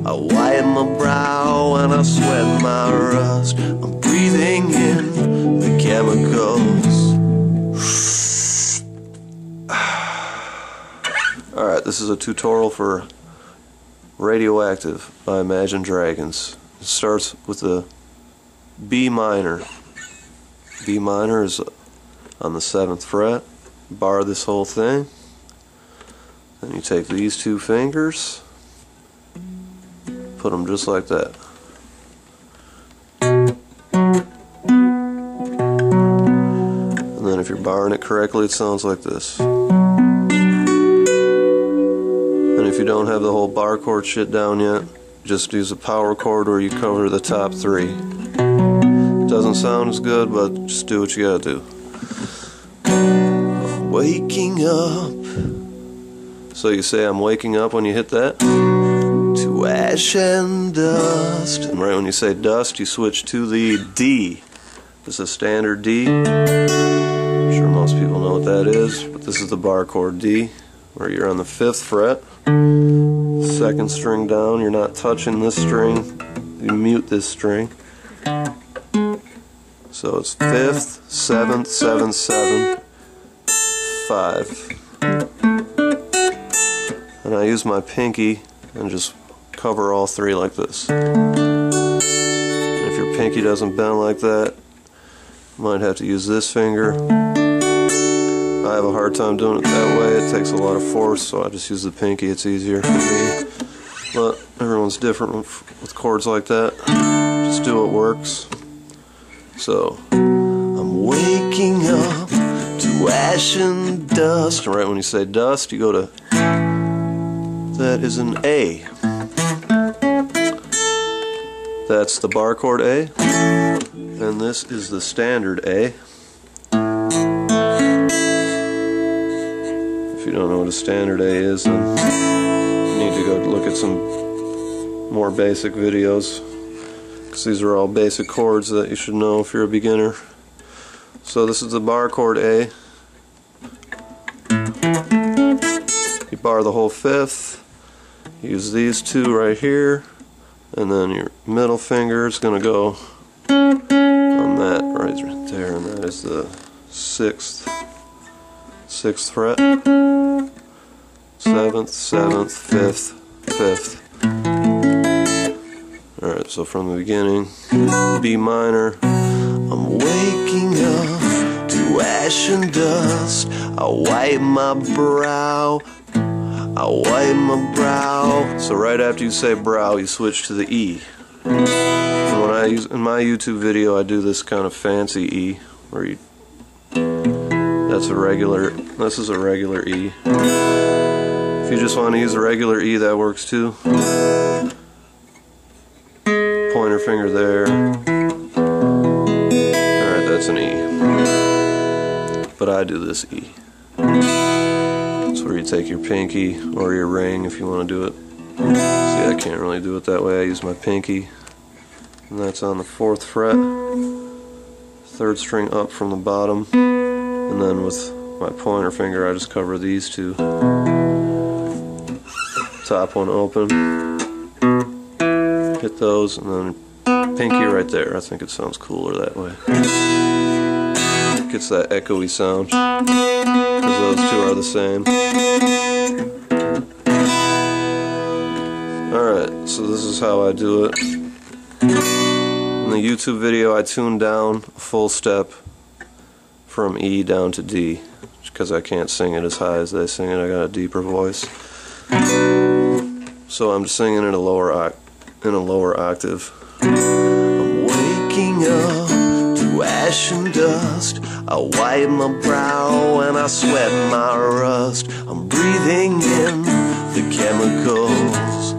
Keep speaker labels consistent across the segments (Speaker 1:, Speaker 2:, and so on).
Speaker 1: I wipe my brow and I sweat my rust. I'm breathing in the chemicals. Alright, this is a tutorial for Radioactive by Imagion Dragons. It starts with the B minor. B minor is on the 7th fret. Bar this whole thing. Then you take these two fingers, put them just like that. And then if you're barring it correctly, it sounds like this. And if you don't have the whole bar chord shit down yet, just use a power chord where you cover the top 3. Doesn't sound as good, but just do what you gotta do. Waking up. So you say I'm waking up when you hit that. To ash and dust. And right when you say dust, you switch to the D. This is a standard D. I'm sure most people know what that is, but this is the bar chord D, where you're on the 5th fret. 2nd string down, you're not touching this string. You mute this string. So it's 5th, 7th, 7th, 7th, 5. And I use my pinky and just cover all 3 like this. And if your pinky doesn't bend like that, you might have to use this finger. I have a hard time doing it that way. It takes a lot of force, so I just use the pinky. It's easier for me. But everyone's different with chords like that. Just do what works. So, I'm waking up to ash and dust. Right when you say dust, you go to, that is an A. That's the bar chord A. And this is the standard A. If you don't know what a standard A is, then you need to go look at some more basic videos, because these are all basic chords that you should know if you're a beginner. So this is the bar chord A. You bar the whole 5th, use these 2 right here, and then your middle finger is going to go on that right there, and that is the 6th fret, 7th, 7th, 5th, 5th. Alright, so from the beginning, B minor. I'm waking up to ash and dust. I wipe my brow. I wipe my brow. So right after you say brow, you switch to the E. And when I use in my YouTube video, I do this kind of fancy E, where you, this is a regular E. If you just want to use a regular E, that works too. Pointer finger there. Alright, that's an E. But I do this E. It's where you take your pinky or your ring if you want to do it. See, I can't really do it that way. I use my pinky. And that's on the 4th fret. 3rd string up from the bottom. And then with my pointer finger, I just cover these 2. Top one open. Hit those, and then pinky right there. I think it sounds cooler that way. It gets that echoey sound, because those 2 are the same. Alright, so this is how I do it. In the YouTube video, I tuned down a full step from E down to D, because I can't sing it as high as they sing it. I got a deeper voice. So I'm just singing in a lower octave. I'm waking up to ash and dust. I wipe my brow and I sweat my rust. I'm breathing in the chemicals.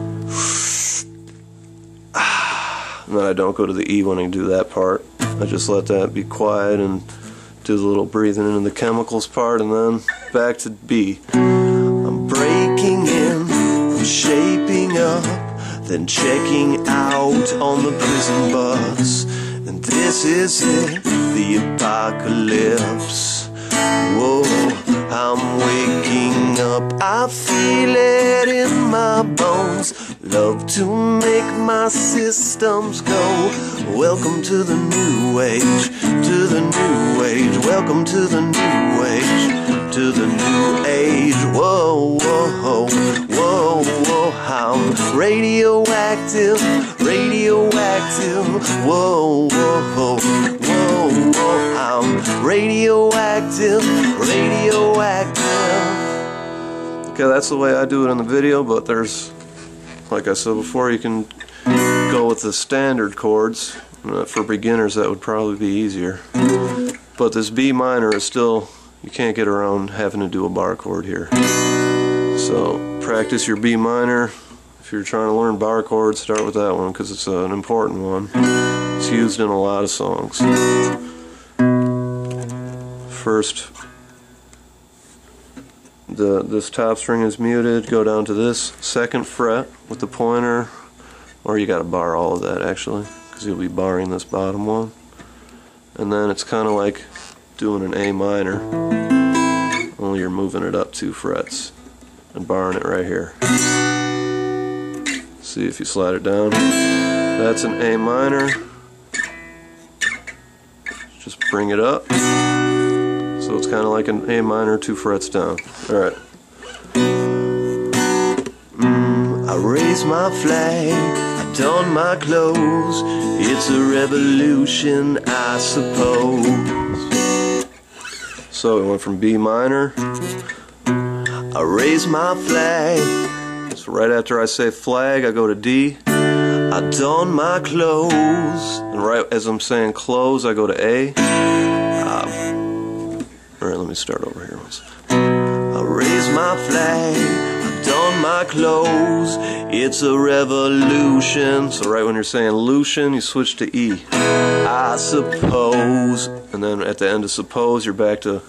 Speaker 1: And then I don't go to the E when I do that part. I just let that be quiet and do the little breathing into the chemicals part, and then back to B. I'm breaking in, I'm shaping up, then checking out on the prison bus. And this is it, the apocalypse. Whoa, I'm waking up, I feel it in my bones. love to make my systems go. Welcome to the new age, to the new age. Welcome to the new age, to the new age. Whoa, whoa, whoa, whoa. I'm radioactive, radioactive. Whoa, whoa, whoa, whoa. I'm radioactive, radioactive. Okay, that's the way I do it in the video, but there's, like I said before, you can go with the standard chords. For beginners that would probably be easier. But this B minor is still, you can't get around having to do a bar chord here. So practice your B minor. If you're trying to learn bar chords, start with that one because it's an important one. It's used in a lot of songs. First, this top string is muted. Go down to this 2nd fret with the pointer, or you got to bar all of that actually, because you'll be barring this bottom one. And then it's kind of like doing an A minor, only you're moving it up 2 frets and barring it right here. See if you slide it down. That's an A minor. Just bring it up. So it's kind of like an A minor 2 frets down. Alright. I raise my flag, I don my clothes. It's a revolution, I suppose. So we went from B minor. I raise my flag. So right after I say flag, I go to D. I don my clothes. And right as I'm saying clothes, I go to A. Alright, let me start over here once. I raise my flag, I don my clothes. It's a revolution. So right when you're saying lution, you switch to E. I suppose. And then at the end of suppose, you're back to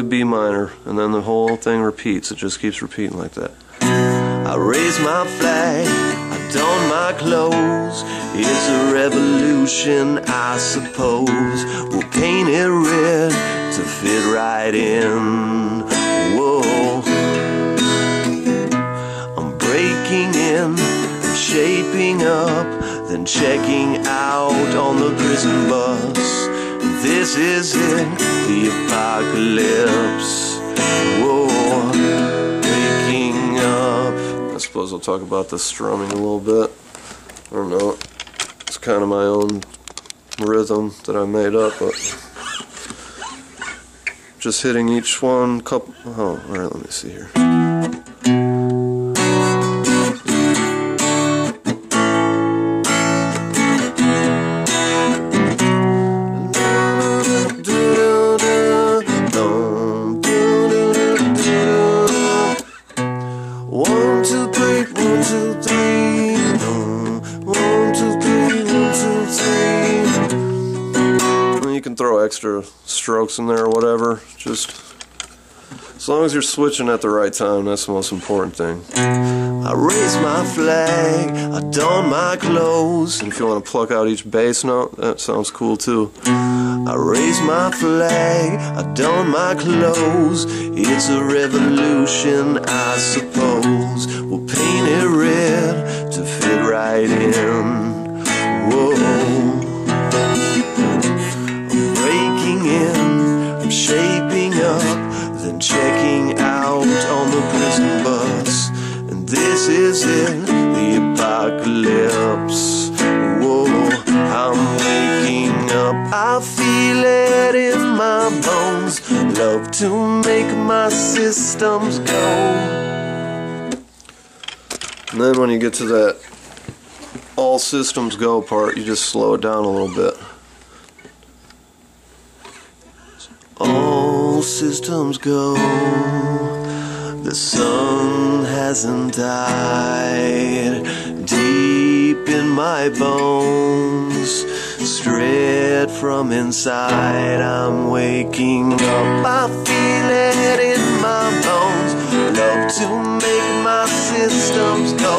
Speaker 1: B minor. And then the whole thing repeats. It just keeps repeating like that. I raise my flag, I don my clothes. It's a revolution, I suppose. We'll paint it red to fit right in. Whoa. I'm breaking in, I'm shaping up, then checking out on the prison bus. This is it, the apocalypse. Whoa. Waking up. I suppose I'll talk about the strumming a little bit. I don't know. It's kind of my own rhythm that I made up, but just hitting each one couple. Oh, alright, let me see here. You can throw extra strokes in there or whatever, just as long as you're switching at the right time, that's the most important thing. I raise my flag, I don my clothes. And if you want to pluck out each bass note, that sounds cool too. I raise my flag, I don my clothes. It's a revolution, I suppose. We'll paint it red to fit right in. Whoa. I'm shaping up, then checking out on the prison bus. And this is it, the apocalypse. Whoa, I'm waking up, I feel it in my bones. Love to make my systems go. And then when you get to that all systems go part, you just slow it down a little bit. All systems go, the sun hasn't died. Deep in my bones, straight from inside, I'm waking up, I feel it in my bones. Love to make my systems go.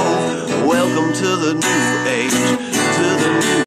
Speaker 1: Welcome to the new age, to the new